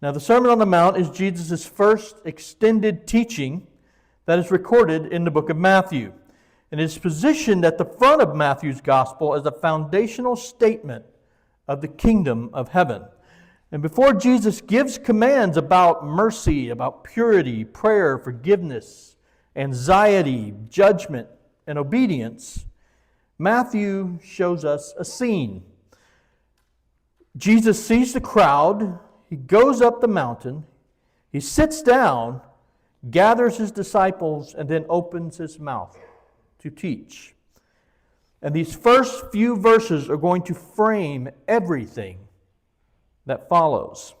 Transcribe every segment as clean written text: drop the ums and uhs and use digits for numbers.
Now, the Sermon on the Mount is Jesus' first extended teaching that is recorded in the book of Matthew. And it is positioned at the front of Matthew's gospel as a foundational statement of the kingdom of heaven. And before Jesus gives commands about mercy, about purity, prayer, forgiveness, anxiety, judgment, and obedience, Matthew shows us a scene. Jesus sees the crowd. He goes up the mountain. He sits down, gathers his disciples, and then opens his mouth to teach. And these first few verses are going to frame everything that follows.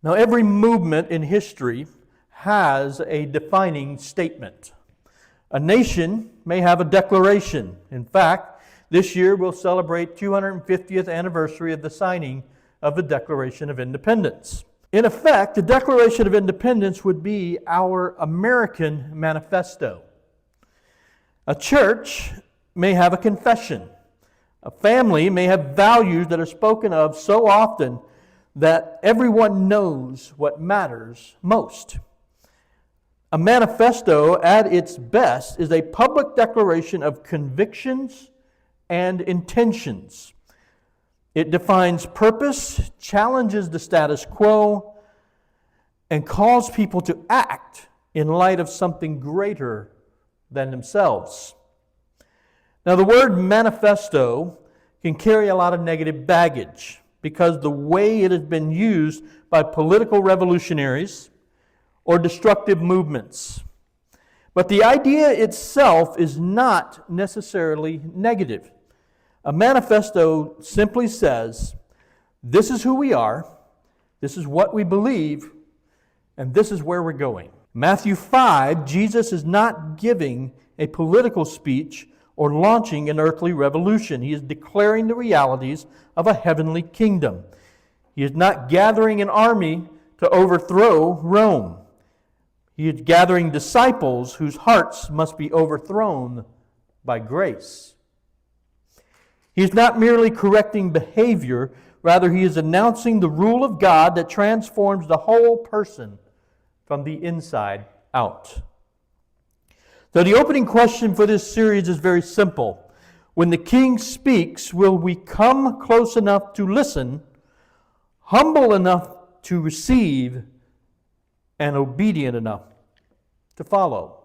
Now, every movement in history has a defining statement. A nation may have a declaration. In fact, this year we'll celebrate 250th anniversary of the signing of the Declaration of Independence. In effect, the Declaration of Independence would be our American manifesto. A church may have a confession. A family may have values that are spoken of so often that everyone knows what matters most. A manifesto, at its best, is a public declaration of convictions and intentions. It defines purpose, challenges the status quo, and calls people to act in light of something greater than themselves. Now, the word manifesto can carry a lot of negative baggage because the way it has been used by political revolutionaries or destructive movements. But the idea itself is not necessarily negative. A manifesto simply says, this is who we are, this is what we believe, and this is where we're going. Matthew 5, Jesus is not giving a political speech or launching an earthly revolution. He is declaring the realities of a heavenly kingdom. He is not gathering an army to overthrow Rome. He is gathering disciples whose hearts must be overthrown by grace. He is not merely correcting behavior, rather he is announcing the rule of God that transforms the whole person from the inside out. So the opening question for this series is very simple. When the King speaks, will we come close enough to listen, humble enough to receive, and obedient enough to follow?